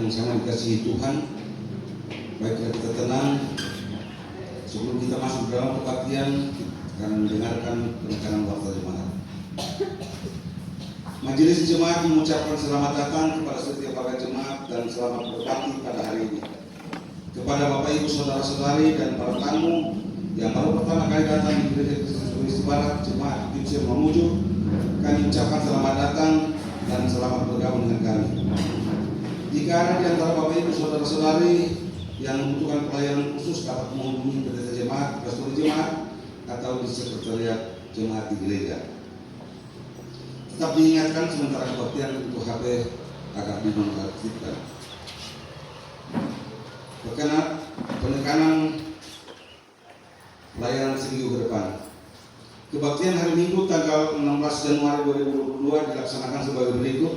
yang sangat dikasihi Tuhan, baiklah kita tenang sebelum kita masuk dalam kebaktian akan mendengarkan penekanan warta jemaat. Majelis jemaat mengucapkan selamat datang kepada setiap para jemaat dan selamat berbakti pada hari ini. Kepada Bapak Ibu Saudara-saudari dan para tamu yang baru pertama kali datang di Gereja Kristen Sulawesi Barat Jemaat Gibson Mamuju, kami ucapkan selamat datang dan selamat bergabung dengan kami. Jika ada di antara Bapak Ibu Saudara-saudari yang membutuhkan pelayanan khusus dapat menghubungi pendeta jemaat, pastor jemaat, atau di sekretariat jemaat di gereja. Tetap diingatkan sementara kebaktian untuk HP agar dinonaktifkan. Penekanan pelayanan seminggu ke depan. Kebaktian hari Minggu tanggal 16 Januari 2022 dilaksanakan sebagai berikut.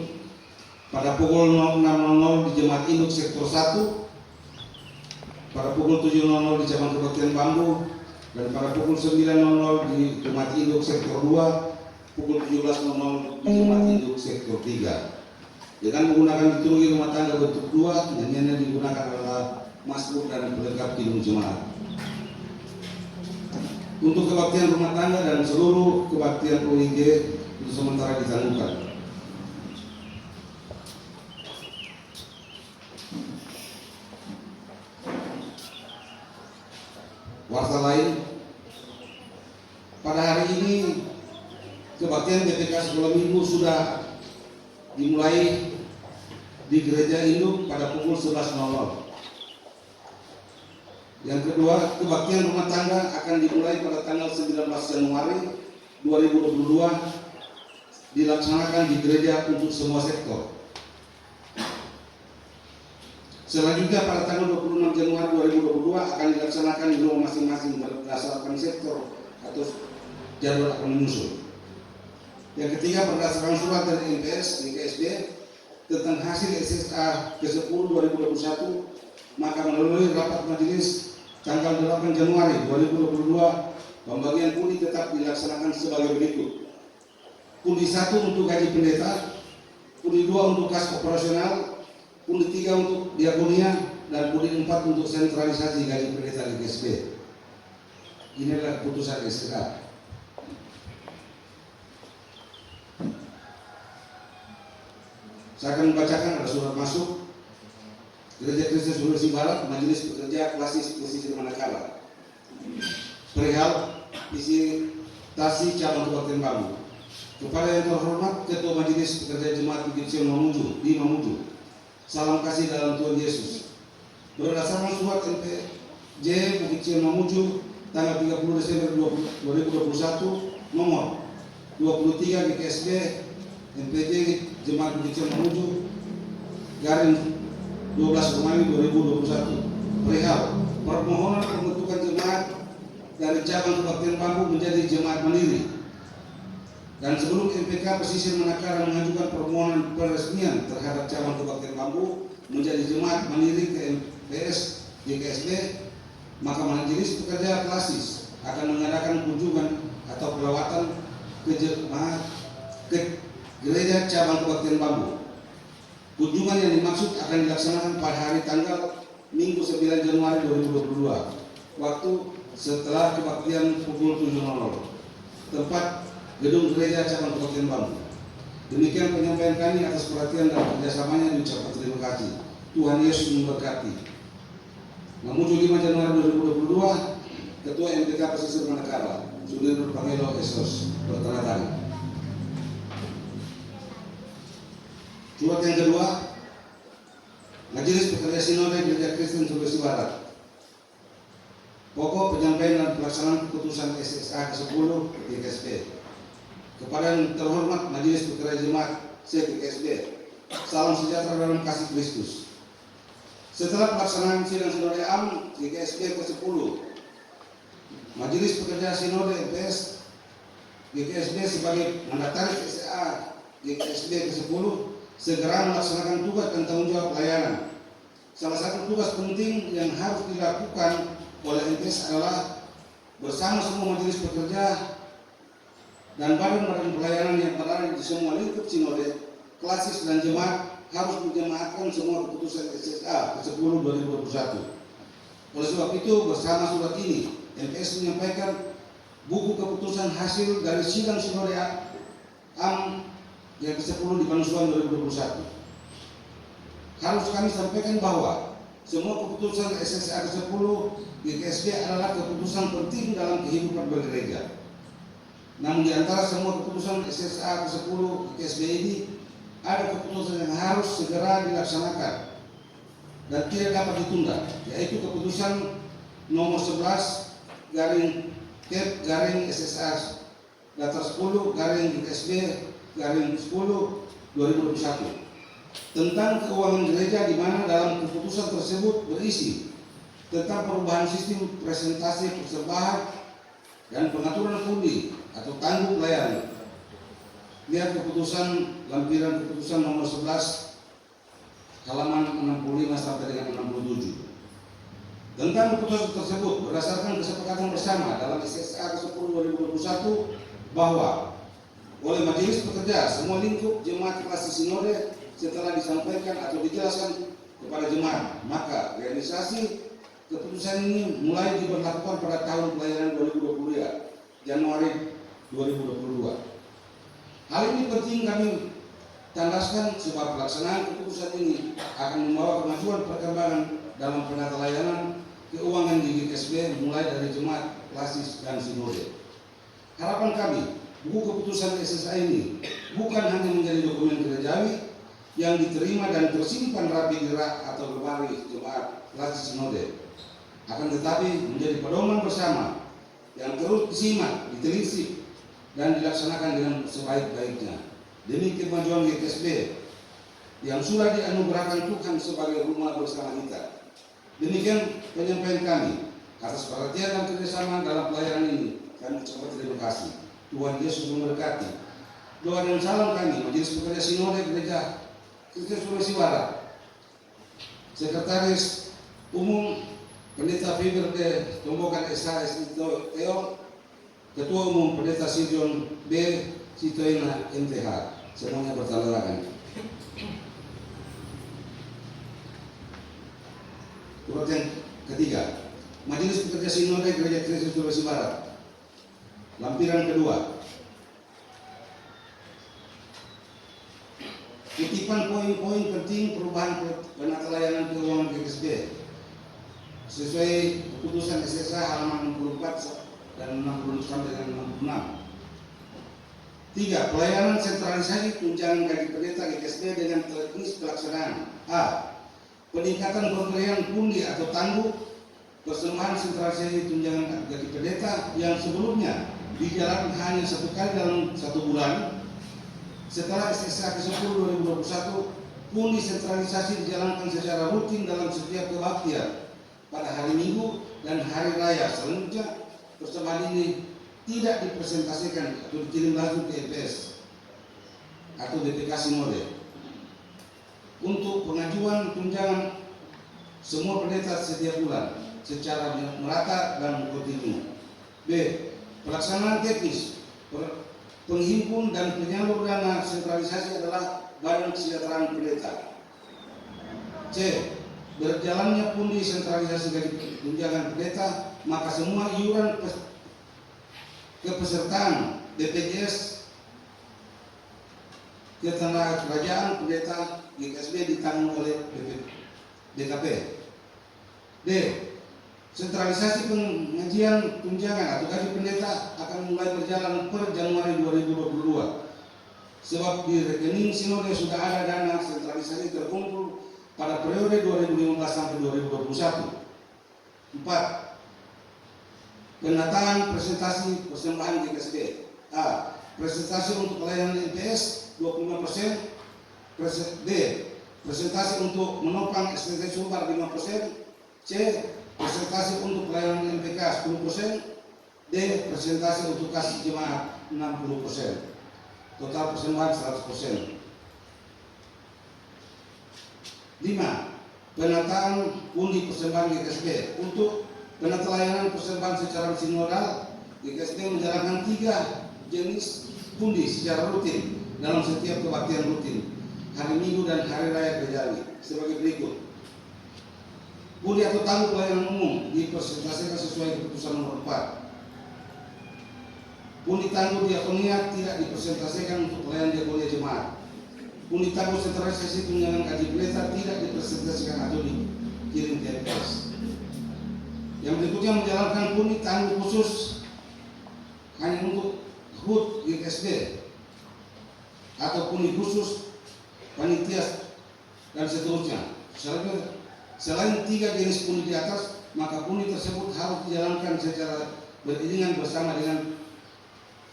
Pada pukul 06.00 di Jemaat Induk Sektor 1, pada pukul 7.00 di Cabang Kebaktian Bambu, dan pada pukul 9.00 di Jemaat Induk Sektor 2, pukul 17.00 di Jemaat Induk Sektor 3. Dengan menggunakan liturgi rumah tangga bentuk 2, nyanyian yang digunakan adalah Mazmur dan pelengkap kidung jemaat. Untuk kebaktian rumah tangga dan seluruh kebaktian OIG untuk sementara ditangguhkan. Warta lain, pada hari ini kebaktian BPK Sekolah Minggu sudah dimulai di Gereja Induk pada pukul 11.00. Yang kedua, kebaktian rumah tangga akan dimulai pada tanggal 19 Januari 2022 dilaksanakan di gereja untuk semua sektor. Selanjutnya pada tanggal 26 Januari 2022 akan dilaksanakan di rumah masing-masing berdasarkan sektor atau jadwal akan menyusul. Yang ketiga, berdasarkan surat dari MPS GKSB tentang hasil SSA ke-10 2021, maka melalui rapat majelis tanggal 8 Januari 2022, pembagian pundi tetap dilaksanakan sebagai berikut. Pundi 1 untuk gaji pendeta, pundi 2 untuk kas operasional, pundi 3 untuk diakonia, dan pundi 4 untuk sentralisasi gaji pendeta di GSB. Inilah keputusan SSA. Saya akan membacakan ada surat masuk Gereja Kristen Sulawesi Barat, Majelis Pekerja Klasis Pesisir Manakala, perihal visitasi cabang Kebaktian Bambu. Kepada yang terhormat Ketua Majelis Pekerja Jemaat Gibson Mamuju di Mamuju, salam kasih dalam Tuhan Yesus. Berdasarkan surat MPJ Gibson Mamuju tanggal 30 Desember 2021 nomor 23 GKSB MPJ Jemaat Gibson Mamuju garing 12 Romawi 2021 perihal permohonan pembentukan jemaat dari cabang Kebaktian Bambu menjadi jemaat mandiri, dan sebelum MPK Pesisir Manakara mengajukan permohonan peresmian terhadap cabang Kebaktian Bambu menjadi jemaat mandiri ke MPS GKSB, maka Majelis Pekerja Klasis akan mengadakan kunjungan atau pelawatan ke jemaat ke gereja cabang Kebaktian Bambu. Kunjungan yang dimaksud akan dilaksanakan pada hari tanggal Minggu 9 Januari 2022, waktu setelah kebaktian pukul 7.00, tempat gedung gereja cabang Kebaktian Bambu. Demikian penyampaian kami atas perhatian dan kerjasamanya, diucapkan terima kasih. Tuhan Yesus memberkati. Mamuju 5 Januari 2022, Ketua MPK Pesisir Manakara, Sudirman Pangelo Esos, bertanda tangan. Surat yang kedua, Majelis Pekerja Sinode Gereja Kristen Sulawesi Barat. Pokok penyampaian dan pelaksanaan keputusan SSA ke-10 GKSB. Kepada yang terhormat Majelis Pekerja Jemaat GKSB, salam sejahtera dalam kasih Kristus. Setelah pelaksanaan sidang Sinode Am GKSB ke-10, Majelis Pekerja Sinode MPS GKSB sebagai mandataris SSA GKSB ke-10 segera melaksanakan tugas dan tanggung jawab pelayanan. Salah satu tugas penting yang harus dilakukan oleh MPS adalah bersama semua majelis pekerja dan badan-badan pelayanan yang berada di semua lingkup sinode, klasis dan jemaat harus menjemaatkan semua keputusan SSA ke-10 2021. Oleh sebab itu, bersama surat ini, MPS menyampaikan buku keputusan hasil dari sidang Sinode AM yang ke-10 di Panusuan 2021. Harus kami sampaikan bahwa semua keputusan SSA ke-10 di KSB adalah keputusan penting dalam kehidupan bergereja. Namun di antara semua keputusan SSA ke-10 di KSB ini, ada keputusan yang harus segera dilaksanakan dan tidak dapat ditunda, yaitu keputusan nomor 11 garing Kep garing SSA Datar 10 garing KSB garing 10 2021 tentang keuangan gereja, di mana dalam keputusan tersebut berisi tentang perubahan sistem presentasi persembahan dan pengaturan pundi atau tangguh pelayanan. Lihat keputusan lampiran keputusan nomor 11 halaman 65 sampai dengan 67. Tentang keputusan tersebut berdasarkan kesepakatan bersama dalam SSA ke-10 2021 bahwa oleh Majelis Pekerja semua lingkup jemaat klasik sinode setelah disampaikan atau dijelaskan kepada jemaat, maka realisasi keputusan ini mulai diberlakukan pada tahun pelayanan 2020 Januari 2022. Hal ini penting kami tandaskan sebab pelaksanaan keputusan ini akan membawa kemajuan perkembangan dalam penata layanan keuangan di GKSB mulai dari jemaat klasik dan sinode. Harapan kami, buku keputusan SSA ini bukan hanya menjadi dokumen gerejawi yang diterima dan tersimpan rapi di rak atau lemari jemaat klasik sinode, akan tetapi menjadi pedoman bersama yang terus disimak, ditelisik, dan dilaksanakan dengan sebaik-baiknya demi kemajuan GKSB yang sudah dianugerahkan Tuhan sebagai rumah bersama kita. Demikian penyampaian kami. Atas perhatian dan kerjasama dalam pelayanan ini, kami ucapkan terima kasih. Tuhan Yesus memberkati. Doa dan salam kami, Majelis Pekerja Sinode Gereja Kristen Sulawesi Barat, Sekretaris Umum Pendeta Fiber de Tombokan SHS Teo, Ketua Umum Pendeta Sijon B Sitoina MTH, semuanya bertanda tangan. Surat yang ketiga, Majelis Pekerja Sinode Gereja Kristen Sulawesi Barat, lampiran kedua. Kutipan poin-poin penting perubahan penata layanan keuangan GKSB sesuai keputusan SSA halaman 64 dan 60 sampai dengan 66. 3. Pelayanan sentralisasi tunjangan gaji pendeta GKSB dengan teknis pelaksanaan. A. Peningkatan pemberian pundi atau tangguh persembahan sentralisasi tunjangan gaji pendeta yang sebelumnya dijalankan hanya 1 kali dalam 1 bulan. Setelah SSA ke-10 2021, pundi sentralisasi dijalankan secara rutin dalam setiap kebaktian pada hari Minggu dan hari raya. Selanjutnya, persembahan ini tidak dipresentasikan atau dikirim langsung ke EPS atau DPK Sinode. Untuk pengajuan tunjangan semua pendeta setiap bulan secara merata dan kontinu. B. Pelaksanaan teknis penghimpun dan penyalur dana sentralisasi adalah Badan Kesejahteraan Pendeta. C. Berjalannya pundi sentralisasi gaji tunjangan pendeta, maka semua iuran kepesertaan BPJS ketenaga kerajaan pendeta GKSB ditanggung oleh BKP. D. Sentralisasi pengajian tunjangan atau gaji pendeta akan mulai berjalan per Januari 2022. Sebab di rekening sinode sudah ada dana sentralisasi terkumpul pada periode 2015 sampai 2021. 4. Penataan presentasi persembahan GKSB. A. Presentasi untuk pelayanan LPS 25%. B. Presentasi untuk menopang STT Sumbar 5%. C. Presentasi untuk pelayanan LPK 10%. D. Presentasi untuk kasih jemaat 60%. Total persembahan 100%. 5. Penataan pundi persembahan GKSB. Untuk penata layanan persembahan secara sinodal, GKSB menjalankan 3 jenis pundi secara rutin dalam setiap kebaktian rutin. hari Minggu dan hari raya Gerejawi sebagai berikut. Budi atau tanggung pelayanan umum dipresentasikan sesuai keputusan nomor 4. Budi tanggung diakonia tidak dipresentasikan untuk pelayanan diakonia jemaat. Budi tanggung sentralisasi tunjangan gaji pendeta tidak dipresentasikan atau dikirim ke MPS. Yang berikutnya menjalankan budi tanggung khusus hanya untuk HUT GSD atau budi khusus panitia dan seterusnya. Selain 3 jenis budi di atas, maka budi tersebut harus dijalankan secara beriringan bersama dengan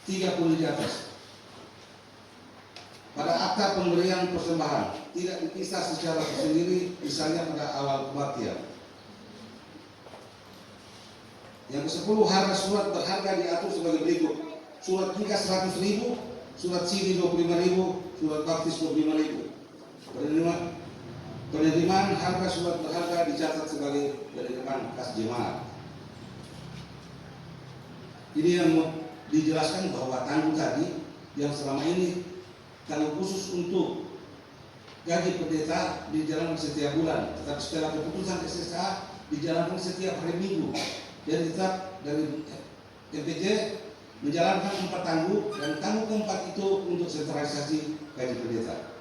3 budi di atas. Pada akta pemberian persembahan tidak dipisah secara tersendiri, misalnya pada awal kematian. Yang ke-10, harga surat berharga diatur sebagai berikut: surat nikah 100.000, surat CD 25.000, surat baptis 25.000. Penerimaan harga surat berharga dicatat sebagai penerimaan kas jemaat. Ini yang dijelaskan bahwa tanggung tadi yang selama ini tanggung khusus untuk gaji pendeta dijalankan setiap bulan, tetapi setelah keputusan SSA dijalankan setiap hari Minggu. Dan tetap dari MPJ menjalankan 4 tanggung, dan tanggung keempat itu untuk sentralisasi gaji pendeta.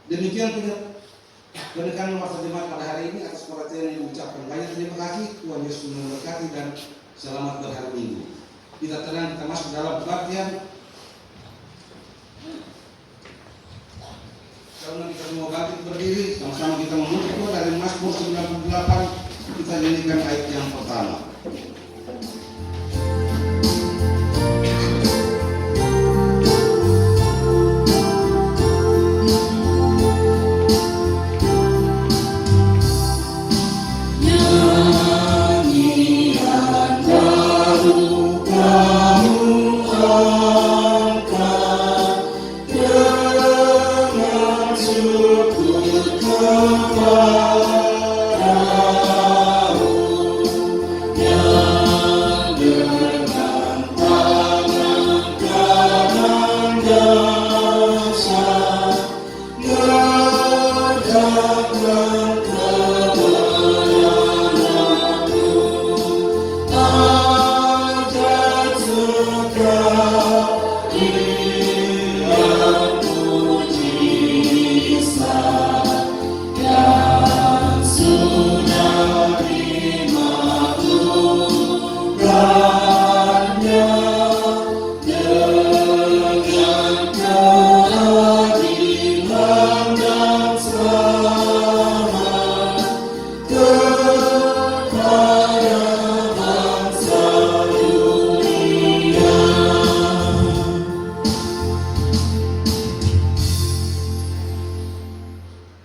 Demikian penekanan masa jemaat pada hari ini. Atas perhatian yang diucapkan banyak terima kasih. Tuhan Yesus memberkati dan selamat berhari Minggu. Kita tenang, kita masuk dalam kebaktian. Karena kita semua bangkit berdiri, sama-sama kita menuntut dari Mazmur 98. Kita nyanyikan ayat yang pertama.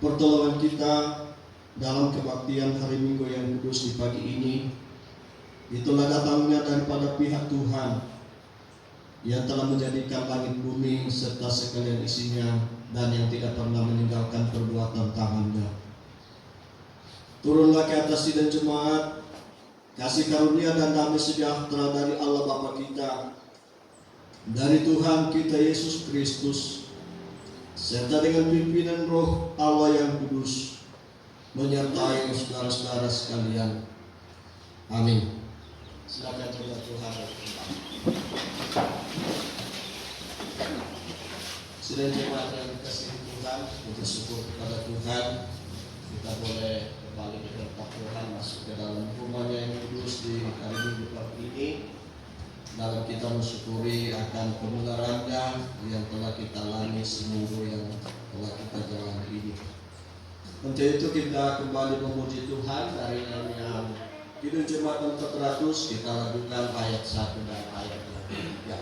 Pertolongan kita dalam kebaktian hari Minggu yang kudus di pagi ini, itulah datangnya daripada pihak Tuhan yang telah menjadikan langit bumi serta sekalian isinya, dan yang tidak pernah meninggalkan perbuatan tangannya. Turunlah ke atas sidang jemaat kasih karunia dan damai sejahtera dari Allah Bapa kita, dari Tuhan kita Yesus Kristus, serta dengan pimpinan Roh Allah yang kudus, menyertai saudara-saudara sekalian. Amin. Silakan coba Tuhan. Sudah jemaat yang dikasihi Tuhan, puji syukur kepada Tuhan, kita boleh kembali ke tempat Tuhan, masuk ke dalam rumahnya yang kudus di hari Minggu pagi ini, dalam kita mensyukuri akan kebenarannya yang telah kita alami seminggu yang telah kita jalani ini. Untuk itu kita kembali memuji Tuhan dari nyanyian Kidung Jemaat 400, kita lakukan ayat 1 dan ayat 3.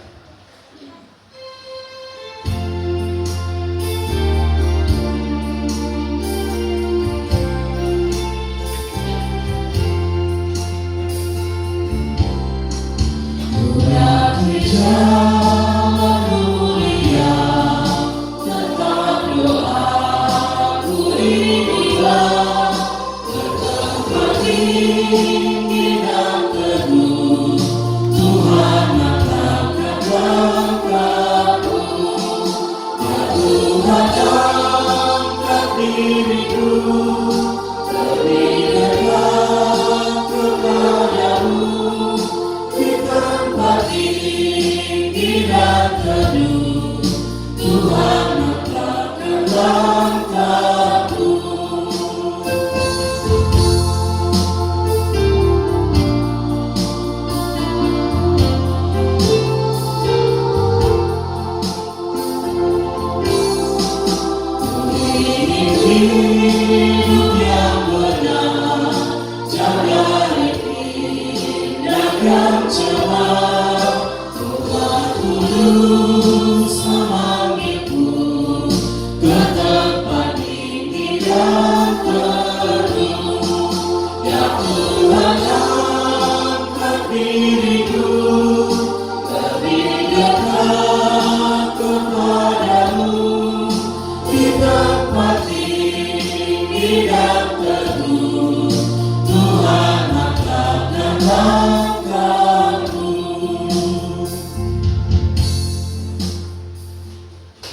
Tuhan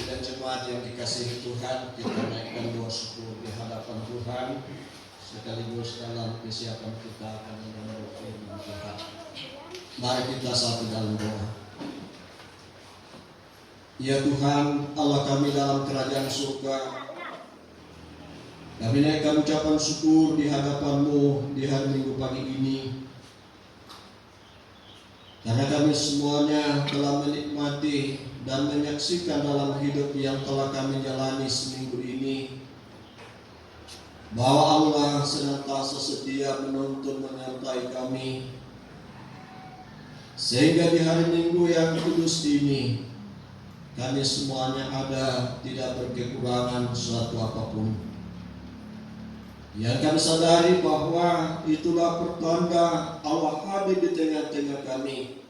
Dan jemaat yang dikasihi Tuhan, kita naikkan doa syukur di hadapan Tuhan sekaligus dalam kesiapan kita akan mendengar firman Tuhan. Mari kita satu dalam doa. Ya Tuhan, Allah kami dalam kerajaan surga, kami naikkan ucapan syukur di hadapan-Mu di hari Minggu pagi ini, karena kami semuanya telah menikmati dan menyaksikan dalam hidup yang telah kami jalani seminggu ini, bahwa Allah senantiasa setia menuntun menyertai kami, sehingga di hari Minggu yang kudus ini kami semuanya ada, tidak berkekurangan suatu apapun. Yang kami sadari bahwa itulah pertanda Allah hadir di tengah-tengah kami,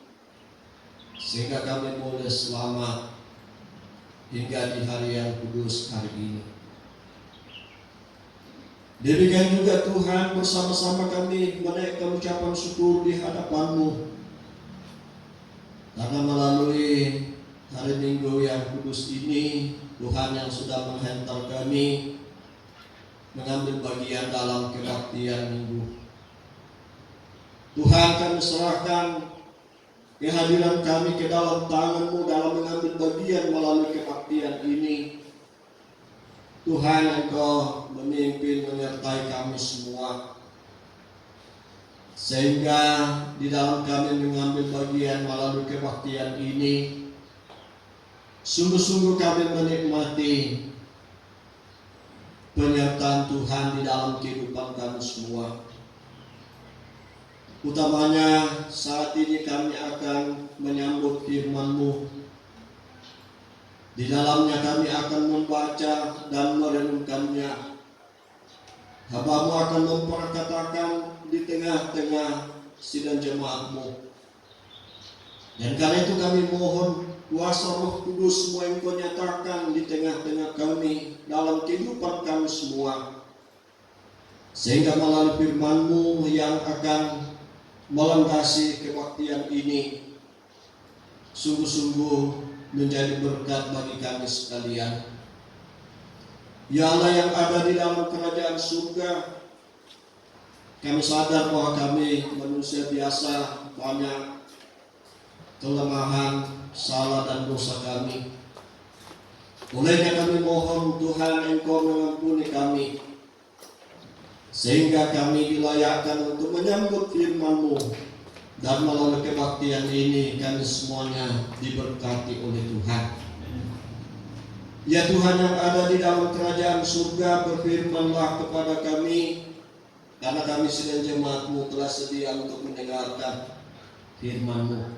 sehingga kami boleh selamat hingga di hari yang kudus hari ini. Demikian juga Tuhan, bersama-sama kami menaikkan ucapan syukur di hadapan-Mu, karena melalui hari Minggu yang kudus ini, Tuhan yang sudah menghantar kami mengambil bagian dalam kebaktian Minggu. Tuhan, kami serahkan kehadiran kami ke dalam tangan-Mu dalam mengambil bagian melalui kebaktian ini. Tuhan, Engkau memimpin menyertai kami semua, sehingga di dalam kami mengambil bagian melalui kebaktian ini, sungguh-sungguh kami menikmati penyertaan Tuhan di dalam kehidupan kami semua. Utamanya saat ini kami akan menyambut firman-Mu. Di dalamnya kami akan membaca dan merenungkannya. Hamba-Mu akan memperkatakan di tengah-tengah sidang jemaat-Mu. Dan karena itu kami mohon kuasa Roh Kudus-Mu yang Kau nyatakan di tengah-tengah kami, dalam kehidupan kami semua, sehingga melalui firman-Mu yang akan melandasi kebaktian ini sungguh-sungguh menjadi berkat bagi kami sekalian. Ya Allah yang ada di dalam kerajaan surga, kami sadar bahwa kami manusia biasa banyak kelemahan, salah dan dosa kami. Olehnya kami mohon Tuhan, Engkau mengampuni kami, sehingga kami dilayakkan untuk menyambut firman-Mu, dan melalui kebaktian ini kami semuanya diberkati oleh Tuhan. Ya Tuhan yang ada di dalam kerajaan surga, berfirman-Lah kepada kami, karena kami sedang jemaat-Mu telah sedia untuk mendengarkan firman-Mu.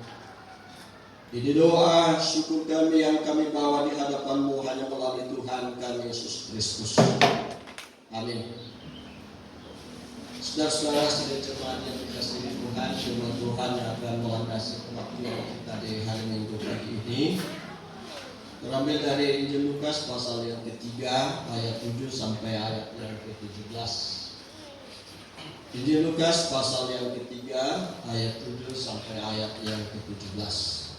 Ini doa syukur kami yang kami bawa di hadapan-Mu hanya melalui Tuhan kami Yesus Kristus. Amin. Saudara-saudara sedang jemaat yang dikasihi Tuhan, firman Tuhan yang akan melandasi kebaktian kita di hari Minggu pagi ini terambil dari Injil Lukas pasal yang ketiga ayat 7 sampai ayat yang ke-17. Injil Lukas pasal yang ketiga ayat 7 sampai ayat yang ke-17.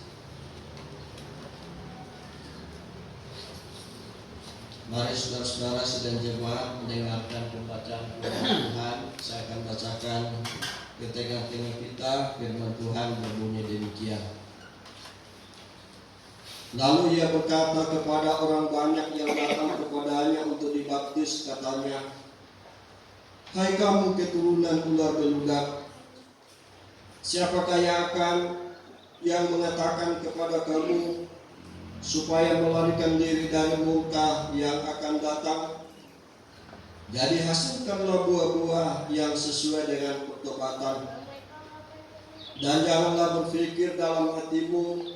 Mari saudara-saudara sedang jemaat mendengarkan pembacaan firman Tuhan. Saya akan bacakan ke tengah-tengah kita. Firman Tuhan berbunyi demikian. Lalu ia berkata kepada orang banyak yang datang kepadanya untuk dibaptis, katanya, "Hai kamu keturunan ular beludak, siapakah yang mengatakan kepada kamu supaya melarikan diri dari murka yang akan datang? Jadi hasilkanlah buah-buah yang sesuai dengan pertobatan. Dan janganlah berpikir dalam hatimu,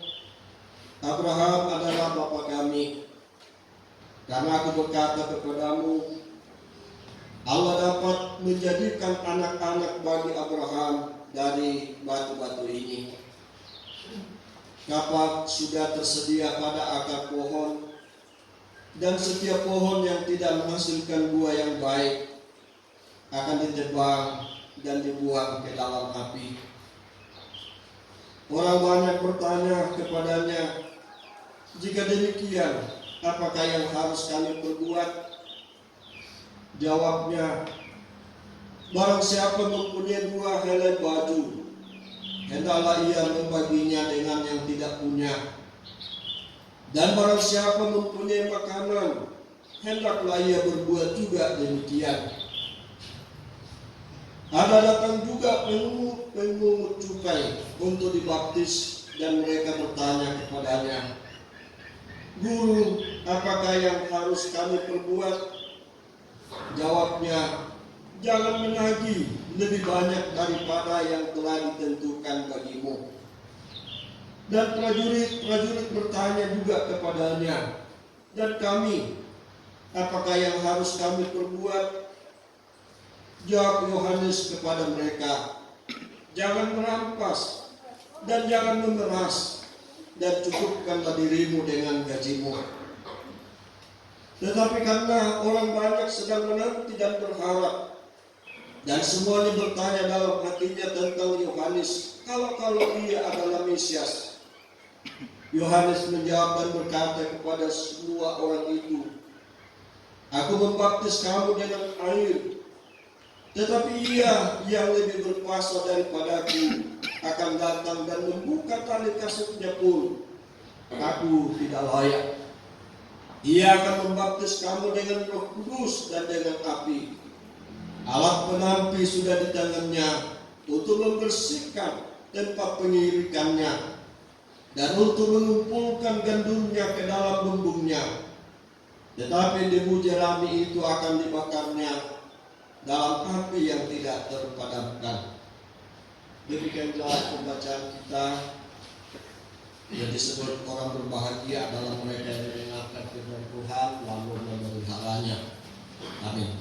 Abraham adalah bapa kami. Karena aku berkata kepadamu, Allah dapat menjadikan anak-anak bagi Abraham dari batu-batu ini. Kapak sudah tersedia pada akar pohon, dan setiap pohon yang tidak menghasilkan buah yang baik akan ditebang dan dibuang ke dalam api." Orang banyak bertanya kepadanya, "Jika demikian, apakah yang harus kami perbuat?" Jawabnya, "Barang siapa mempunyai 2 helai baju, hendaklah ia membaginya dengan yang tidak punya. Dan barang siapa mempunyai makanan, hendaklah ia berbuat juga demikian." Ada datang juga pemungut cukai untuk dibaptis, dan mereka bertanya kepadanya, "Guru, apakah yang harus kami perbuat?" Jawabnya, "Jangan menagih lebih banyak daripada yang telah ditentukan bagimu." Dan prajurit bertanya juga kepadanya, "Dan kami, apakah yang harus kami perbuat?" Jawab Yohanes kepada mereka, "Jangan merampas dan jangan memeras, dan cukupkanlah dirimu dengan gajimu." Tetapi karena orang banyak sedang menanti dan berharap, dan semuanya bertanya dalam hatinya tentang Yohanes, kalau ia adalah Mesias, Yohanes menjawab dan berkata kepada semua orang itu, "Aku membaptis kamu dengan air, tetapi ia yang lebih berkuasa daripadaku akan datang dan membuka tali kasutnya pun aku tidak layak. Ia akan membaptis kamu dengan Roh Kudus dan dengan api. Alat penampi sudah di tangannya untuk membersihkan tempat pengirikannya dan untuk mengumpulkan gandumnya ke dalam lumbungnya. Tetapi debu jerami itu akan dibakarnya dalam api yang tidak terpadamkan." Demikianlah pembacaan kita. Yang disebut orang berbahagia adalah mereka yang mendengarkan firman Tuhan lalu memeliharanya. Amin.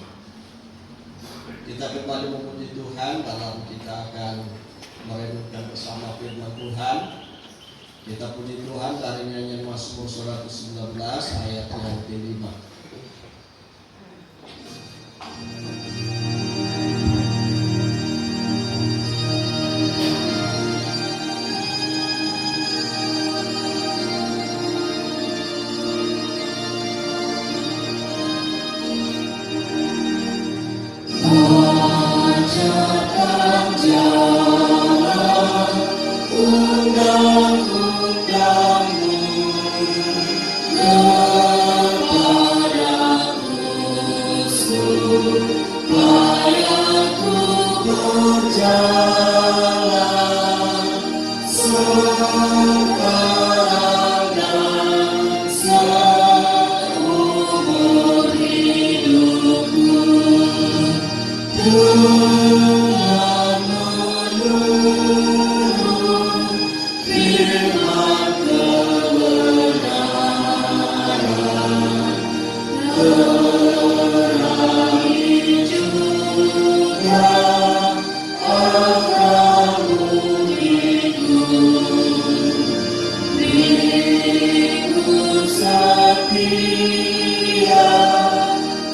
Kita kembali memuji Tuhan dalam kita akan merenungkan bersama firman Tuhan. Kita puji Tuhan dari nyanyian Mazmur 119 ayat yang ke-5.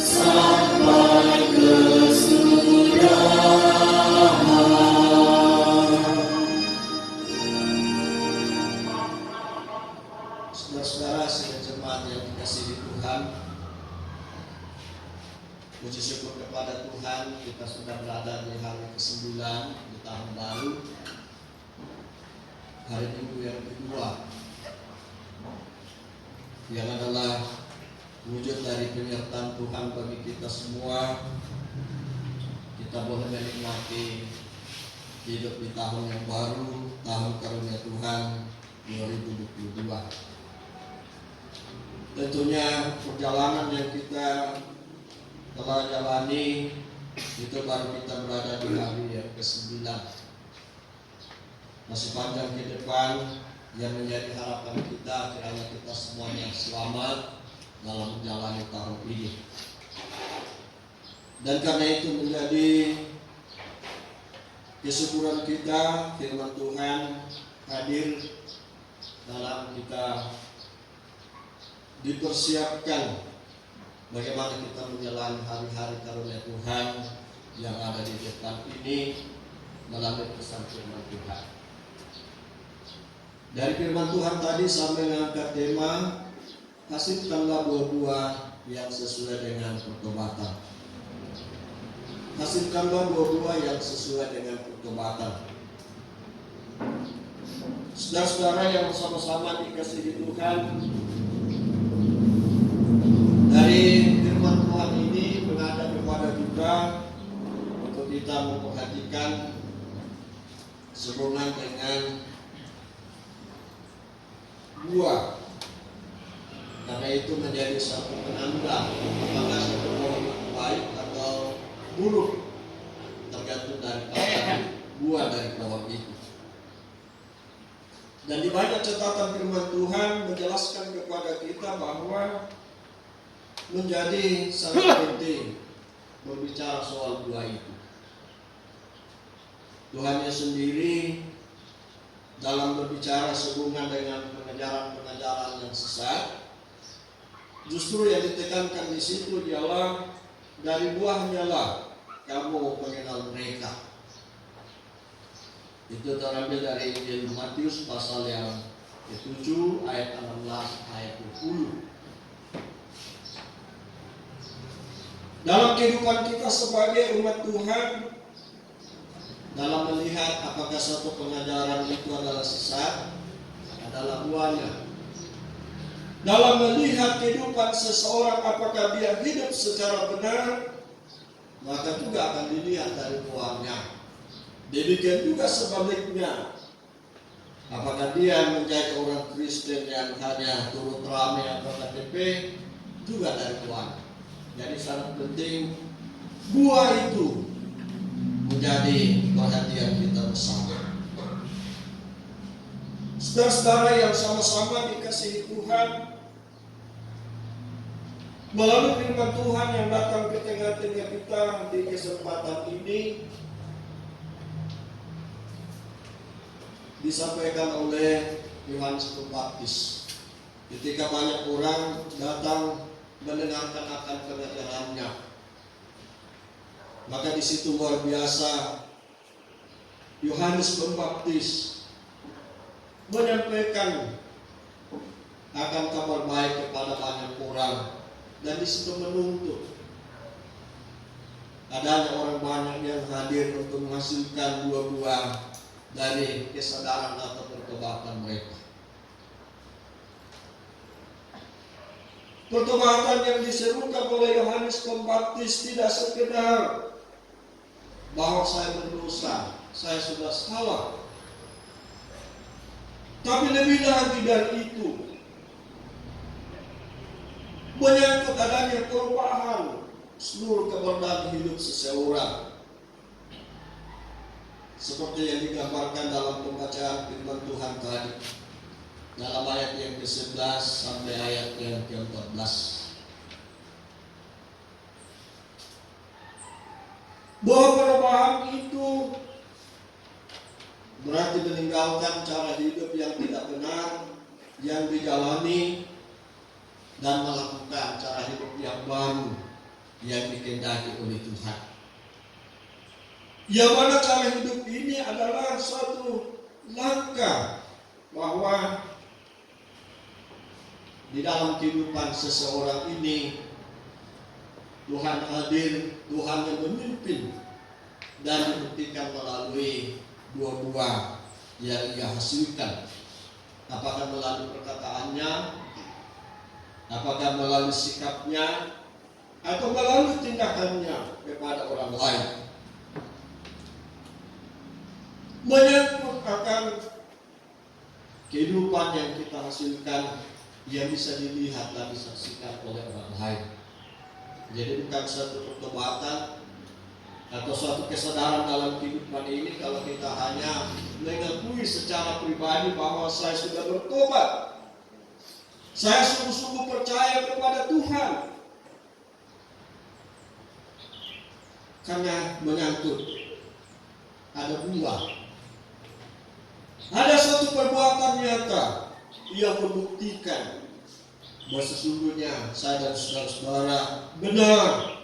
Sampai ke surga. kita sudah berada di hari ke-9 di tahun baru, hari Minggu yang kedua, yang adalah wujud dari penyertaan Tuhan bagi kita semua. Kita boleh menikmati hidup di tahun yang baru, tahun karunia Tuhan 2022. Tentunya perjalanan yang kita telah jalani itu baru kita berada di hari yang ke-9. Masih panjang ke depan yang menjadi harapan kita, kiranya kita semuanya selamat dalam menjalani tahun ini. Dan karena itu menjadi kesyukuran kita, firman Tuhan hadir dalam kita dipersiapkan bagaimana kita menjalani hari-hari karunia Tuhan yang ada di depan ini melalui pesan firman Tuhan. Dari firman Tuhan tadi sampai mengangkat tema, hasilkanlah buah-buah yang sesuai dengan pertobatan. Hasilkanlah buah-buah yang sesuai dengan pertobatan. Saudara-saudara yang sama-sama dikasihi Tuhan, dari firman Tuhan ini mengajak kepada kita untuk kita memperhatikan sehubungan dengan buah, karena itu menjadi satu penanda apakah satu pohon baik atau buruk, tergantung dari buah dari pohon itu. Dan di banyak catatan firman Tuhan menjelaskan kepada kita bahwa menjadi sangat penting berbicara soal buah itu. Tuhannya sendiri dalam berbicara sehubungan dengan pengajaran-pengajaran yang sesat, justru yang ditekankan di situ ialah dari buahnya lah kamu mengenal mereka. Itu terambil dari Injil Matius pasal yang ke-7 ayat 16 ayat 20. Dalam kehidupan kita sebagai umat Tuhan, dalam melihat apakah satu pengajaran itu adalah sesat, adalah buahnya. Dalam melihat kehidupan seseorang apakah dia hidup secara benar, maka juga akan dilihat dari buahnya. Demikian juga sebaliknya, apakah dia menjadi orang Kristen yang hanya turut rame atau KTP, juga dari buahnya. Jadi sangat penting buah itu menjadi perhatian kita bersama. Saudara-saudara yang sama-sama dikasihi Tuhan, melalui firman Tuhan yang datang ke tengah-tengah kita di kesempatan ini, disampaikan oleh Yohanes Pembaptis. Ketika banyak orang datang mendengarkan akan pengajarannya, maka di situ luar biasa Yohanes Pembaptis menyampaikan akan kabar baik kepada banyak orang, dan di situ menuntut adanya orang banyak yang hadir untuk menghasilkan buah-buah dari kesadaran atau pertobatan mereka. Pertobatan yang diserukan oleh Yohanes Pembaptis tidak sekedar bahwa saya berdosa, saya sudah salah, tapi lebih lagi dari itu, menyangkut adanya perubahan seluruh keberadaan hidup seseorang, seperti yang digambarkan dalam pembacaan firman Tuhan tadi, dalam ayat yang ke-11 sampai ayat yang ke-14. Bahwa perubahan itu berarti meninggalkan cara hidup yang tidak benar yang dijalani dan melakukan cara hidup yang baru yang dikehendaki oleh Tuhan. Yang mana cara hidup ini adalah suatu langkah bahwa di dalam kehidupan seseorang ini Tuhan hadir, Tuhan yang memimpin dan dibuktikan melalui dua-dua yang ia hasilkan. Apakah melalui perkataannya, apakah melalui sikapnya, atau melalui tindakannya kepada orang lain. Menyangkut akan kehidupan yang kita hasilkan yang bisa dilihat dan disaksikan oleh orang lain. Jadi bukan satu pertobatan atau suatu kesadaran dalam kehidupan ini kalau kita hanya mengakui secara pribadi bahwa saya sudah bertobat, saya sungguh-sungguh percaya kepada Tuhan. Karena menyangkut ada buah, ada suatu perbuatan nyata yang membuktikan bahwa sesungguhnya saya dan saudara-saudara benar,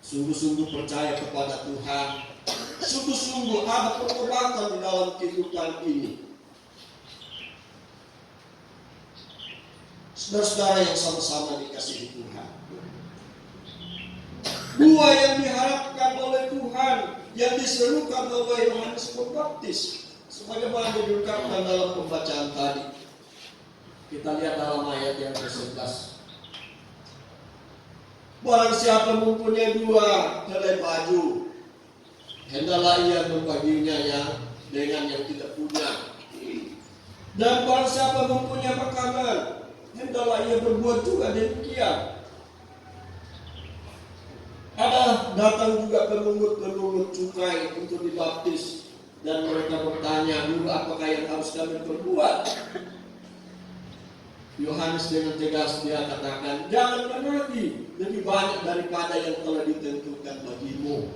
sungguh-sungguh percaya kepada Tuhan, sungguh-sungguh ada pertobatan di dalam kehidupan ini. Saudara-saudara yang sama-sama dikasihi Tuhan, buah yang diharapkan oleh Tuhan, yang diserukan oleh Yohanes Pembaptis, sebagaimana diungkapkan dalam pembacaan tadi. Kita lihat dalam ayat yang ke-11. Barang siapa mempunyai 2 helai baju, hendaklah ia membaginya dengan yang tidak punya. Dan barang siapa mempunyai makanan, hendaklah ia berbuat juga demikian. Ada datang juga pemungut cukai untuk dibaptis, dan mereka bertanya, "Guru, apakah yang harus kami perbuat?" Yohanes dengan tegas dia katakan, "Jangan menagih lebih banyak daripada yang telah ditentukan bagimu."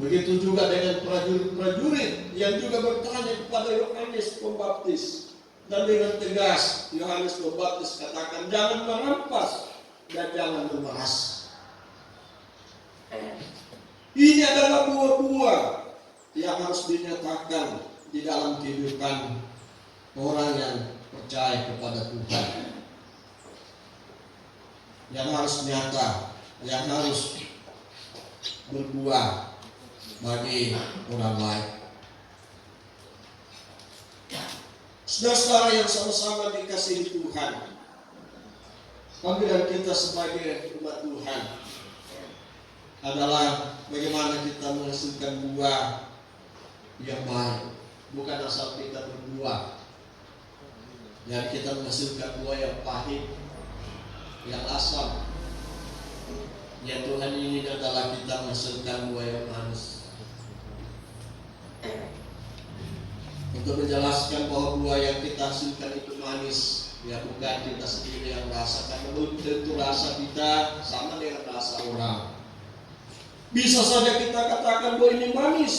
Begitu juga dengan prajurit yang juga bertanya kepada Yohanes Pembaptis, dan dengan tegas Yohanes Pembaptis katakan, "Jangan merampas dan jangan memeras." Ini adalah buah-buah yang harus dinyatakan di dalam kehidupan orang yang percaya kepada Tuhan, yang harus nyata, yang harus berbuah bagi orang lain. Saudara-saudara yang sama-sama dikasihi Tuhan, panggilan kita sebagai umat Tuhan adalah bagaimana kita menghasilkan buah yang baik, bukan asal kita berbuah dan kita menghasilkan buah yang pahit, yang asam. Ya Tuhan ingin adalah kita menghasilkan buah yang manis. Untuk menjelaskan bahwa buah yang kita hasilkan itu manis, ya bukan kita sendiri yang merasakan, belum tentu rasa kita sama dengan rasa orang. Bisa saja kita katakan bahwa ini manis,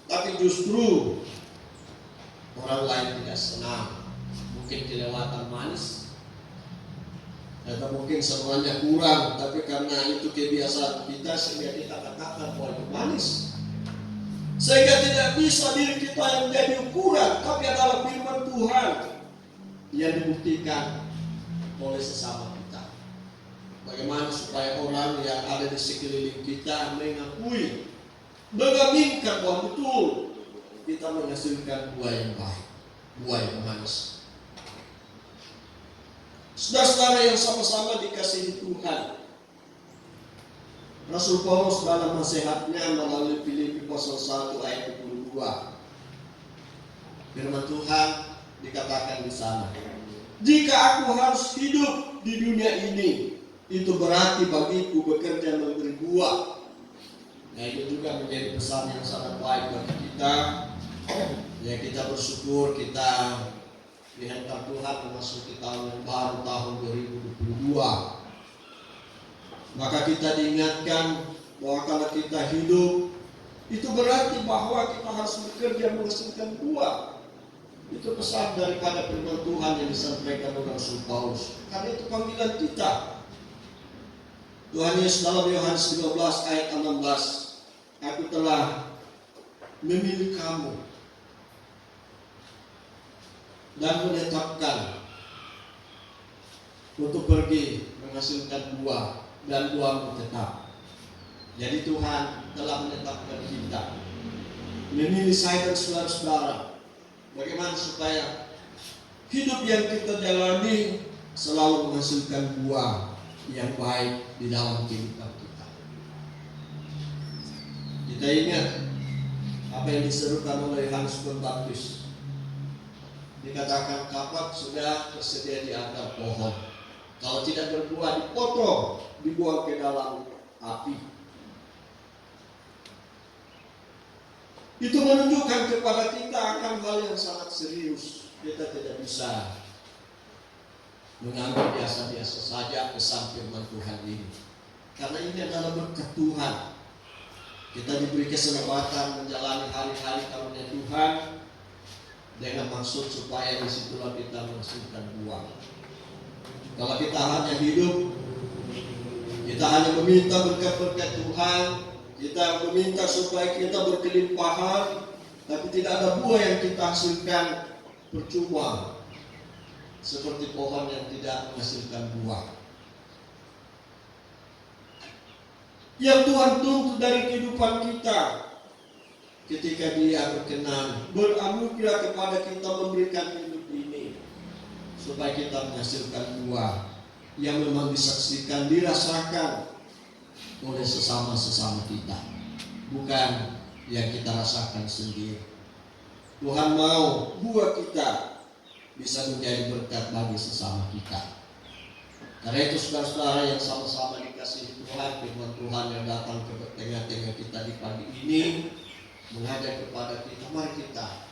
tapi justru orang lain tidak senang. Mungkin kelewatan manis, atau mungkin semuanya kurang, tapi karena itu kebiasaan kita sehingga kita katakan bahwa itu manis. Sehingga tidak bisa diri kita yang menjadi ukuran, tapi adalah firman Tuhan yang dibuktikan oleh sesama kita. Bagaimana supaya orang yang ada di sekeliling kita mengakui, mengaminkan bahwa betul kita menghasilkan buah yang baik, buah yang manis. Saudara-saudara yang sama-sama dikasihi Tuhan, Rasul Paulus dalam nasihatnya melalui Filipi pasal 1 ayat 22, firman Tuhan dikatakan di sana, "Jika aku harus hidup di dunia ini, itu berarti bagiku bekerja memberi buah." Nah, itu juga menjadi pesan yang sangat baik bagi kita. Ya, kita bersyukur kita dihantar Tuhan memasuki tahun yang baru, tahun 2022. Maka kita diingatkan bahwa kalau kita hidup, itu berarti bahwa kita harus bekerja menghasilkan buah. Itu pesan daripada firman Tuhan yang disampaikan oleh Rasul Paulus. Karena itu panggilan kita. Tuhan Yesus dalam Yohanes 15 ayat 16, "Aku telah memilih kamu dan menetapkan untuk pergi menghasilkan buah, dan buahmu tetap, Jadi Tuhan telah menetapkan kita, memilih saya dan saudara-saudara, bagaimana supaya hidup yang kita jalani selalu menghasilkan buah yang baik di dalam kehidupan kita. Kita ingat apa yang diserukan oleh Yohanes Pembaptis. Dikatakan kapak sudah tersedia di akar pohon. Kalau tidak berbuah dipotong, dibuang ke dalam api. Itu menunjukkan kepada kita akan hal yang sangat serius. Kita tidak bisa mengambil biasa-biasa saja pesan firman Tuhan ini. Karena ini adalah berkat Tuhan. Kita diberi kesempatan menjalani hari-hari karunia Tuhan dengan maksud supaya disitulah kita menghasilkan buah. Kalau kita hanya hidup, kita hanya meminta berkat-berkat Tuhan, kita meminta supaya kita berkelimpahan, tapi tidak ada buah yang kita hasilkan, percuma. Seperti pohon yang tidak menghasilkan buah. Yang Tuhan tuntut dari kehidupan kita, ketika Dia berkenan beranugerah kepada kita memberikan hidup ini, supaya kita menghasilkan buah yang memang disaksikan, dirasakan oleh sesama-sesama kita, bukan yang kita rasakan sendiri. Tuhan mau buah kita bisa menjadi berkat bagi sesama kita. Karena itu saudara-saudara yang sama-sama dikasihi Tuhan, firman Tuhan yang datang ke tengah-tengah kita di pagi ini mengajak kepada kita, mari kita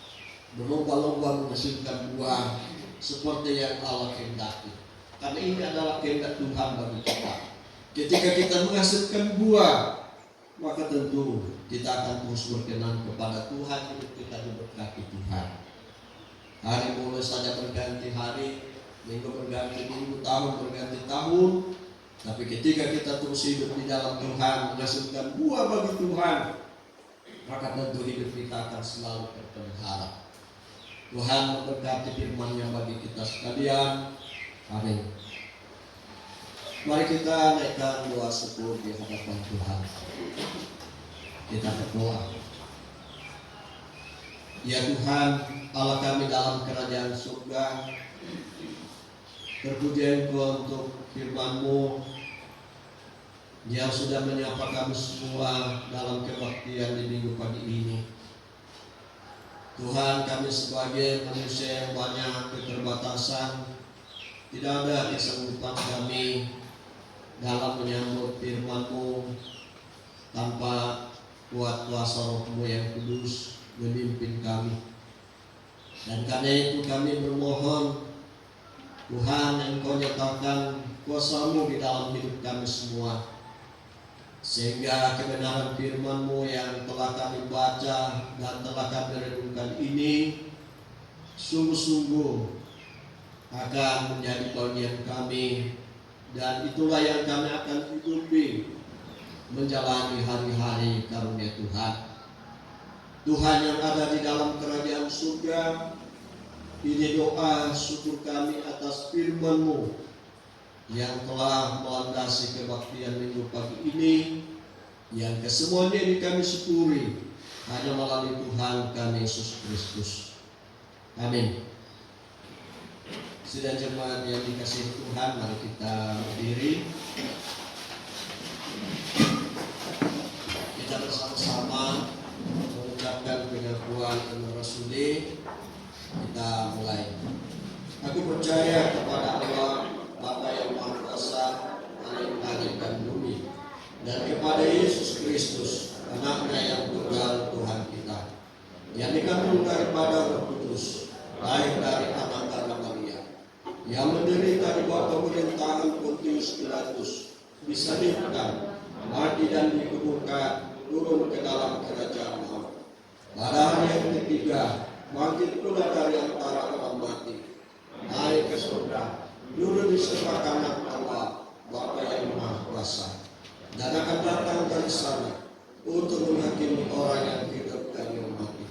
berlomba-lomba menghasilkan buah seperti yang Allah kehendaki. Karena ini adalah kehendak Tuhan bagi kita. Ketika kita menghasilkan buah, maka tentu kita akan terus berkenan kepada Tuhan, hidup kita diberkati Tuhan. Hari mulai saja berganti hari, minggu berganti minggu, tahun berganti tahun. Tapi ketika kita terus hidup di dalam Tuhan, menghasilkan buah bagi Tuhan, maka tentu hidup kita akan selalu terpelihara. Tuhan memberkati firman-Nya bagi kita sekalian. Amin. Mari kita naikkan doa syukur di hadapan Tuhan. Kita berdoa. Ya Tuhan, Allah kami dalam kerajaan surga, terpuji Engkau untuk firman-Mu yang sudah menyapa kami semua dalam kebaktian di minggu pagi ini. Tuhan, kami sebagai manusia yang banyak keterbatasan, tidak ada kesanggupan kami dalam menyambut firman-Mu tanpa kuat kuasa Roh-Mu yang kudus memimpin kami. Dan karena itu kami bermohon, Tuhan, Engkau nyatakan kuasa-Mu di dalam hidup kami semua, sehingga kebenaran firman-Mu yang telah kami baca dan telah kami renungkan ini sungguh-sungguh akan menjadi bagian kami, dan itulah yang kami akan hidupi menjalani hari-hari karunia Tuhan. Tuhan yang ada di dalam kerajaan surga, ini doa syukur kami atas firman-Mu yang telah melandasi kebaktian minggu pagi ini, yang kesemuanya ini kami syukuri hanya melalui Tuhan kami Yesus Kristus. Amin. Sidang jemaat yang dikasihi Tuhan, mari kita berdiri. Kita bersama-sama mengucapkan pengakuan Iman Rasuli. Kita mulai. Aku percaya kepada Allah Bapa yang Maha Kuasa, langit dan bumi, dan kepada Yesus Kristus, Anaknya yang tunggal Tuhan kita, yang dikandung daripada Roh Kudus, lahir dari anak darah Maria, yang menderita di bawah pemerintahan Pontius Pilatus, disalibkan, mati dan dikuburkan, turun ke dalam kerajaan Allah. Pada hari yang ketiga, bangkit pula dari antara orang mati, naik ke surga, duduk di sebelah kanan Allah Bapa yang Maha Kuasa, dan akan datang dari sana untuk menghakimi orang yang hidup dan yang mati.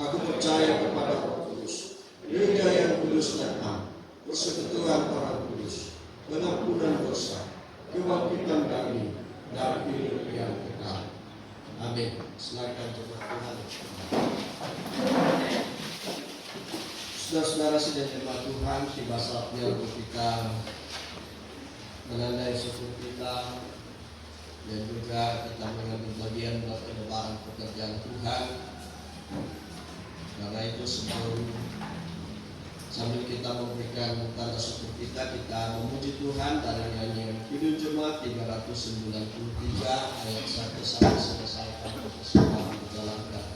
Aku percaya kepada Roh Kudus, Gereja yang kudus dan am, persekutuan orang kudus, pengampunan dosa, kebangkitan dari hidup yang kekal. Amin. Silakan jemaat Tuhan. Saudara-saudara sidang jemaat Tuhan, tiba saatnya untuk kita menandai syukur kita dan juga kita mengambil bagian dalam lebaran pekerjaan Tuhan. Karena itu sambil kita memberikan tanda syukur kita memuji Tuhan dari nyanyian Kidung Jemaat 393 ayat 1 sampai selesai kita semua menjalankan.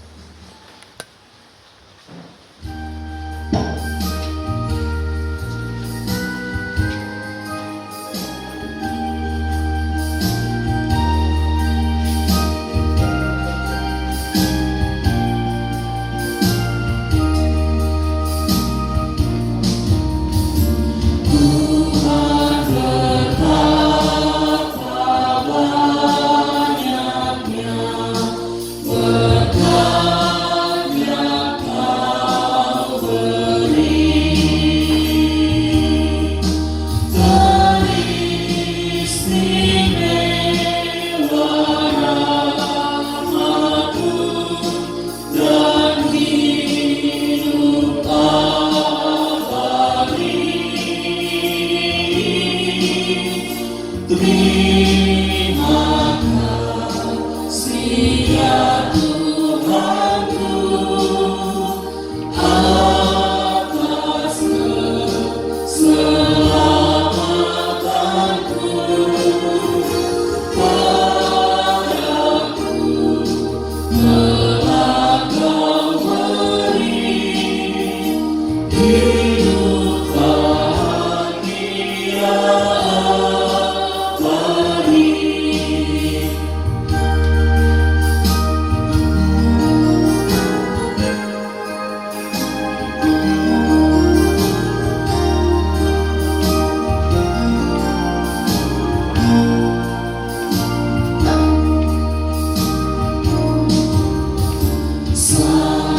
Setiap hari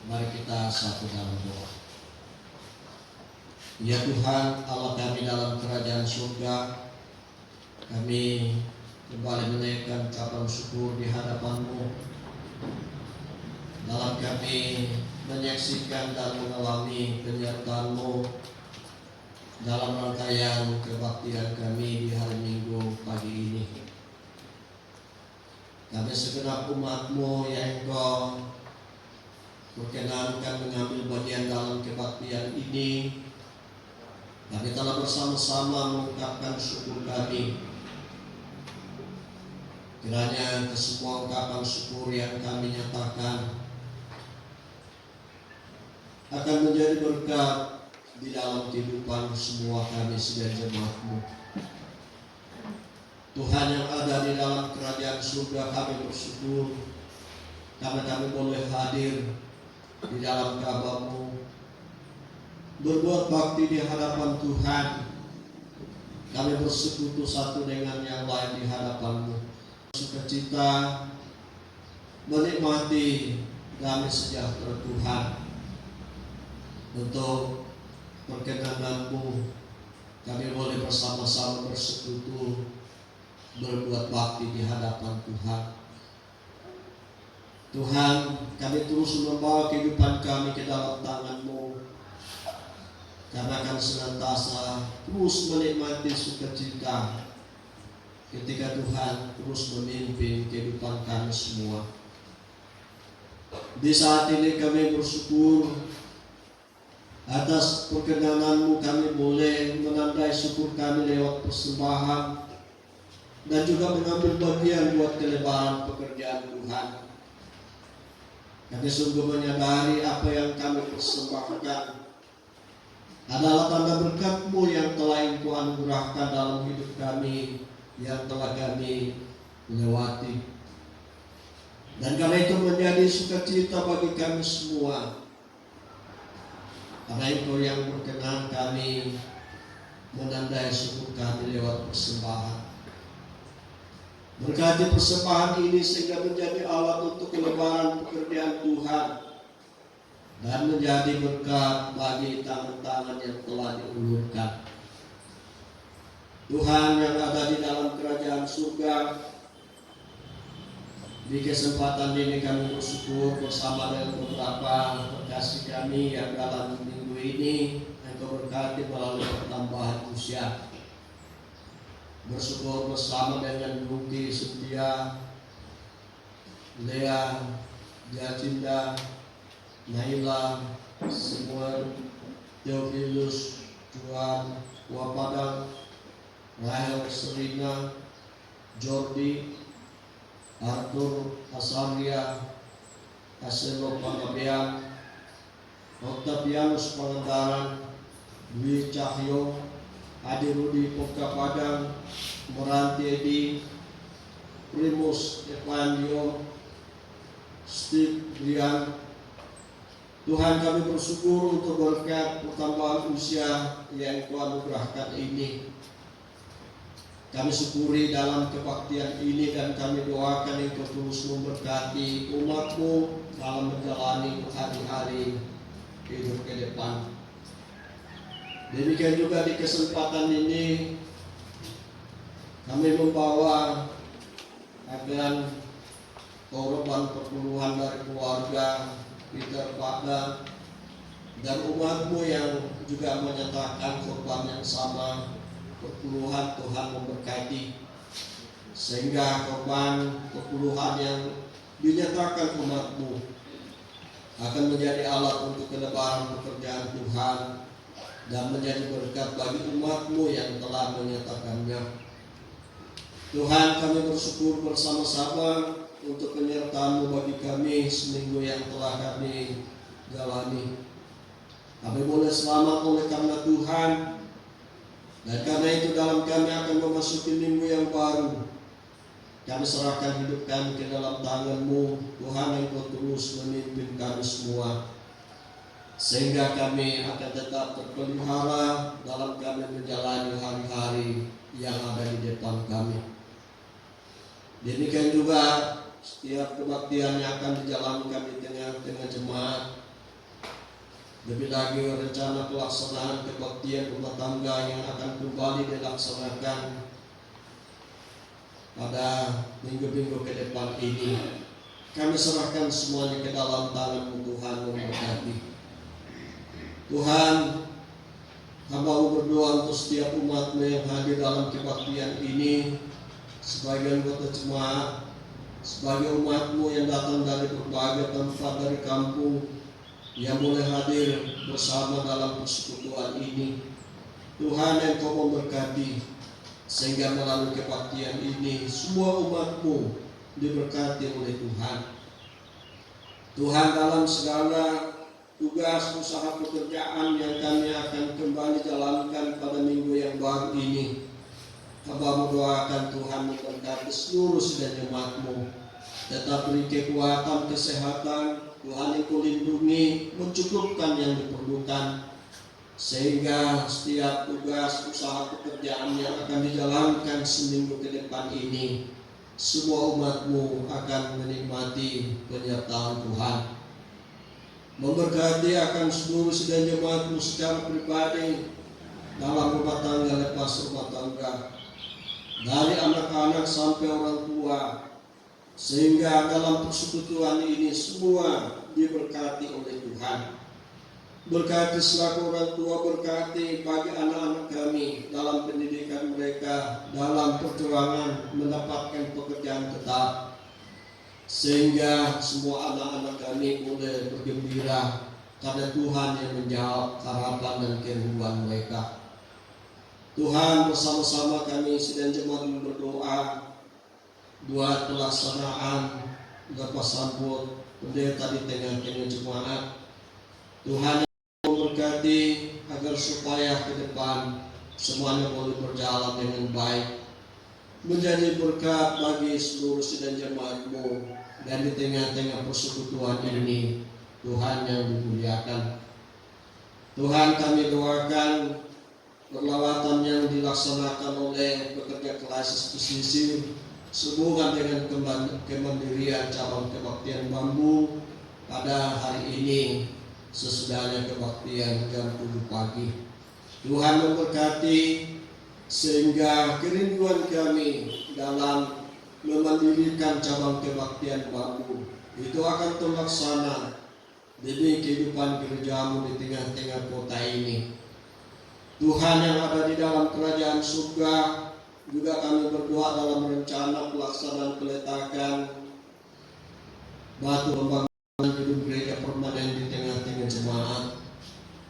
Mari kita satu dalam doa. Ya Tuhan Allah kami dalam kerajaan surga, kami kembali menaikkan ucapan syukur di hadapan-Mu dalam kami menyaksikan dan mengalami penyertaan-Mu dalam rangkaian kebaktian kami di hari Minggu pagi ini. Kami segenap umat-Mu yang Engkau perkenankan mengambil bagian dalam kebaktian ini, kami telah bersama-sama mengucapkan syukur kami. Kiranya kesemua ungkapan syukur yang kami nyatakan akan menjadi berkat di dalam kehidupan semua kami sebagai jemaat-Mu. Tuhan yang ada di dalam kerajaan surga, kami bersyukur karena kami boleh hadir di dalam kabar-Mu, berbuat bakti di hadapan Tuhan. Kami bersekutu satu dengan yang lain di hadapan-Mu, sukacita menikmati damai sejahtera Tuhan. Untuk perkenan-Mu, kami boleh bersama-sama bersekutu berbuat bakti di hadapan Tuhan. Tuhan, kami terus membawa kehidupan kami ke dalam tangan-Mu, karena kami senantiasa terus menikmati sukacita ketika Tuhan terus memimpin kehidupan kami semua. Di saat ini kami bersyukur atas perkenan-Mu, kami boleh menandai syukur kami lewat persembahan dan juga mengambil bagian buat kelebaran pekerjaan Tuhan. Kami sungguh menyadari apa yang kami persembahkan adalah tanda berkat-Mu yang telah Engkau anugerahkan dalam hidup kami, yang telah kami lewati. Dan karena itu menjadi sukacita bagi kami semua, karena Engkau yang berkenan kami menandai syukur kami lewat persembahan. Berkati persembahan ini sehingga menjadi alat untuk kelebaran pekerjaan Tuhan dan menjadi berkat bagi tangan-tangan yang telah diulurkan. Tuhan yang ada di dalam kerajaan surga, di kesempatan ini kami bersyukur bersama dengan beberapa kekasih kami yang dalam minggu ini Engkau berkati melalui pertambahan usia. Bersyukur bersama dengan Ruki Setia, Lea, Jacinda, Naila, Samuel, Theophilus, Juan, Wapadang, Rahel, Serina, Jordi, Arthur, Asaria, Aselo Pangabean, Octavianus Pangandaran, Dwi Cahyo, Adi Rudi Poka Padang, Meranti Edi, Primus Evandio, Steve Brian. Tuhan, kami bersyukur untuk berkat pertambahan usia yang Kau anugerahkan ini. Kami syukuri dalam kebaktian ini dan kami doakan Engkau terus memberkati umat-Mu dalam menjalani hari-hari hidup ke depan. Demikian juga di kesempatan ini kami membawa agar korban perpuluhan dari keluarga Peter Pada dan umat-Mu yang juga menyatakan korban yang sama perpuluhan, Tuhan memberkati sehingga korban perpuluhan yang dinyatakan umat-Mu akan menjadi alat untuk kelebaran pekerjaan Tuhan dan menjadi berkat bagi umat-Mu yang telah menyatakannya. Tuhan, kami bersyukur bersama-sama untuk penyertaan-Mu bagi kami seminggu yang telah kami jalani. Kami boleh selamat oleh karena Tuhan, dan karena itu dalam kami akan memasuki minggu yang baru. Kami serahkan hidup kami ke dalam tangan-Mu, Tuhan, yang Kau terus memimpin kami semua, sehingga kami akan tetap terpelihara dalam kami menjalani hari-hari yang ada di depan kami. Demikian juga setiap kebaktian yang akan dijalankan di tengah-tengah jemaat, Lebih lagi rencana pelaksanaan kebaktian rumah tangga yang akan kembali dilaksanakan pada minggu-minggu ke depan ini. Kami serahkan semuanya ke dalam tangan-Mu Tuhan, memberkati. Tuhan, hamba-Mu berdoa untuk setiap umat-Mu yang hadir dalam kebaktian ini, sebagai anggota jemaat, sebagai umat-Mu yang datang dari berbagai tempat dari kampung, yang boleh hadir bersama dalam persekutuan ini. Tuhan, Engkau memberkati, sehingga melalui kebaktian ini semua umat-Mu diberkati oleh Tuhan. Tuhan, dalam segala tugas usaha pekerjaan yang kami akan kembali jalankan pada minggu yang baru ini, hamba mendoakan Tuhan memberkati seluruh sidang jemaat-Mu, tetap beri kekuatan, kesehatan. Tuhan, Engkau lindungi, mencukupkan yang diperlukan, sehingga setiap tugas usaha pekerjaan yang akan dijalankan seminggu ke depan ini, semua umat-Mu akan menikmati penyertaan Tuhan. Memberkati akan seluruh sidang jemaat-Mu secara pribadi, dalam rumah tangga, lepas rumah tangga, dari anak-anak sampai orang tua, sehingga dalam persekutuan ini semua diberkati oleh Tuhan. Berkati selaku orang tua, berkati bagi anak-anak kami dalam pendidikan mereka, dalam perjuangan mendapatkan pekerjaan tetap, sehingga semua anak-anak kami boleh bergembira karena Tuhan yang menjawab harapan dan kerinduan mereka. Tuhan, bersama-sama kami sidang jemaat berdoa buat pelaksanaan lepas sambut pendeta di tengah-tengah jemaat. Tuhan memberkati agar supaya ke depan semuanya boleh berjalan dengan baik, menjadi berkat bagi seluruh sidang jemaat-Mu, dan di tengah-tengah persekutuan ini Tuhan yang dimuliakan. Tuhan, kami doakan perlawatan yang dilaksanakan oleh pekerja klasis pesisir sehubungan dengan kemandirian cabang kebaktian Bambu pada hari ini sesudahnya kebaktian jam 7 pagi. Tuhan memberkati sehingga kerinduan kami dalam memandirikan cabang kebaktian Bambu itu akan terlaksana demi kehidupan gereja-Mu di tengah-tengah kota ini. Tuhan yang ada di dalam kerajaan surga, juga kami berdoa dalam rencana pelaksanaan peletakan batu pembangunan gedung gereja permanen di tengah-tengah jemaat.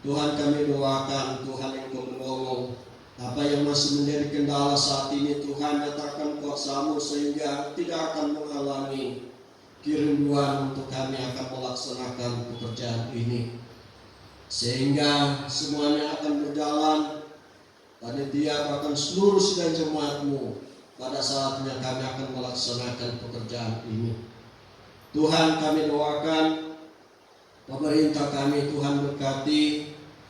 Tuhan, kami doakan Tuhan Engkau menolong apa yang masih menjadi kendala saat ini. Tuhan, nyatakan kuasa-Mu sehingga tidak akan menghalangi kerinduan untuk kami akan melaksanakan pekerjaan ini, sehingga semuanya akan berjalan. Panitia bahkan seluruh sidang jemaat-Mu pada saatnya kami akan melaksanakan pekerjaan ini. Tuhan, kami doakan pemerintah kami, Tuhan berkati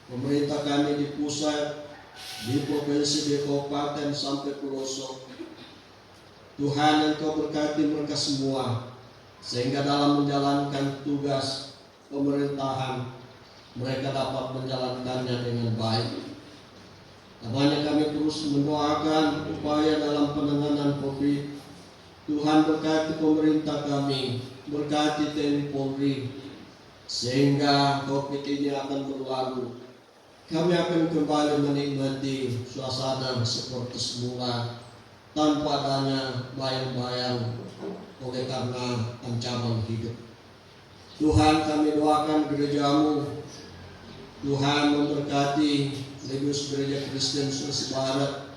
pemerintah kami di pusat, di provinsi, di kabupaten sampai pelosok. Tuhan, Engkau berkati mereka semua, sehingga dalam menjalankan tugas pemerintahan mereka dapat menjalankannya dengan baik. Namanya kami terus mendoakan upaya dalam penanganan COVID. Tuhan, berkati pemerintah kami, berkati TNI Polri, sehingga COVID ini akan berlalu. Kami akan kembali menikmati suasana seperti semula, tanpa adanya bayang-bayang oleh karena ancaman hidup. Tuhan, kami doakan gereja-Mu. Tuhan, memberkati Legus Gereja Kristen Sulawesi Barat.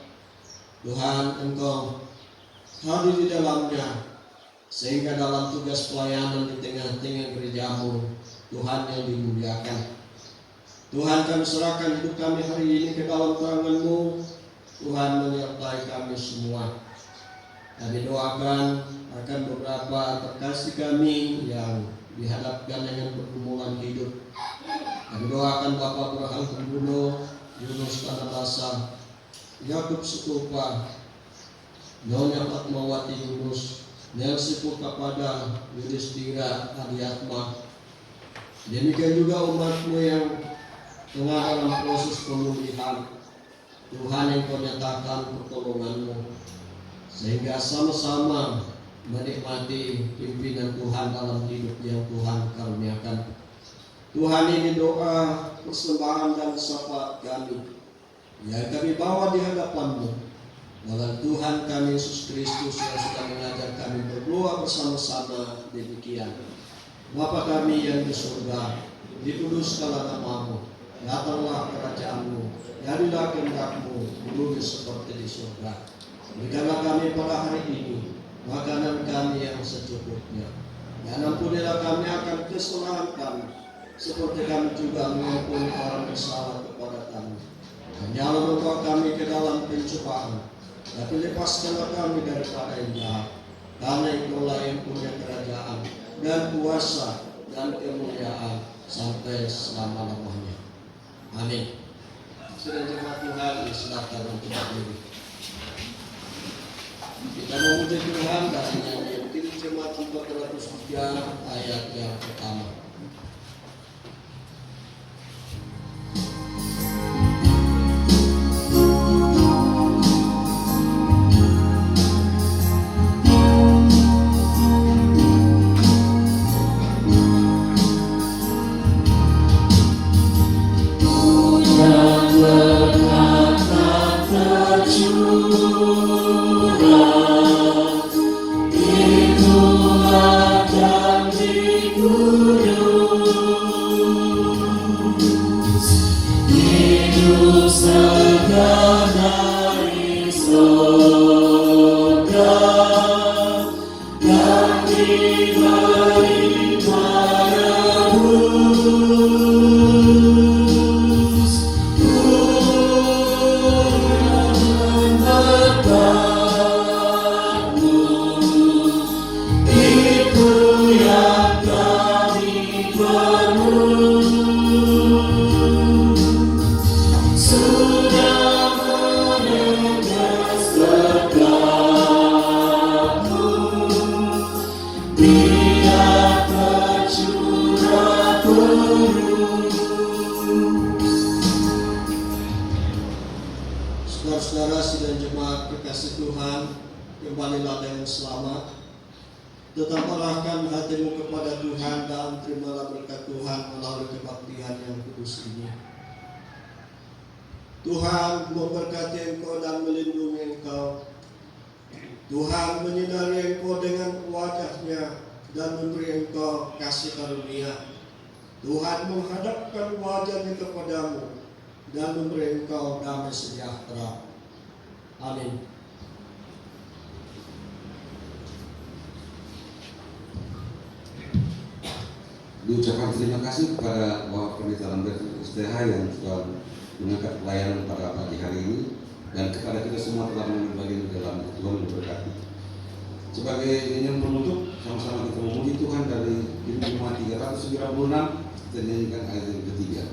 Tuhan, Engkau hadir di dalamnya, sehingga dalam tugas pelayanan di tengah-tengah gereja-Mu, Tuhan yang dimuliakan. Tuhan, kami serahkan hidup kami hari ini ke dalam tangan-Mu. Tuhan, menyertai kami semua. Kami doakan akan beberapa terkasih kami yang dihadapkan dengan pergumulan hidup. Kami doakan Bapak Abraham Pembunuh, Yunus Tanabasa, Yakub Sukupa, Nyonya Fatmawati Yunus, Nelsi Purkapada, Yudhistira Adiatma. Demikian juga umat-Mu yang tengah dalam proses pemulihan. Tuhan yang Kau nyatakan pertolongan-Mu, sehingga sama-sama menikmati pimpinan Tuhan dalam hidup yang Tuhan karuniakan. Tuhan, ini doa, persembahan dan syafaat kami yang kami bawa di hadapan-Mu dalam Tuhan kami Yesus Kristus yang sudah mengajar kami berdoa bersama-sama demikian. Bapa kami yang di surga, dikuduskanlah nama-Mu, datanglah kerajaan-Mu, jadilah kehendak-Mu di bumi seperti di surga. Berikanlah kami pada hari ini makanan kami yang secukupnya, dan ampunilah kami akan kesalahan kami, seperti kami juga mengampuni orang bersalah kepada kami. Dan jangan membawa kami ke dalam pencobaan, tapi lepaskanlah kami daripada yang jahat. Karena Itulah yang punya kerajaan dan kuasa dan kemuliaan sampai selama-lamanya. Amin. Sudah jemaat Tuhan, silakan untuk berdiri. Kita memuji Tuhan dari nyanyian Jemaat 403 ayat yang pertama. Saudara-saudara sidang jemaat kekasih Tuhan, kembalilah dengan selamat. Tetap arahkan hatimu kepada Tuhan dan terimalah berkat Tuhan melalui kebaktian yang kudus ini. Tuhan memberkati engkau dan melindungi engkau. Tuhan menyinari engkau dengan wajah-Nya dan memberi engkau kasih karunia. Tuhan menghadapkan wajah-Nya kepadamu dan memberi engkau damai sejahtera. Amin. Diucapkan terima kasih kepada Bapak Pendeta Lambert STH yang telah mengangkat pelayanan pada pagi hari ini, dan kepada kita semua telah mengambil bagian dalam Tuhan memberkati. Sebagai nyanyian penutup, sama-sama kita memuji Tuhan dari Jemaat 396, kita nyanyikan ayat yang ketiga.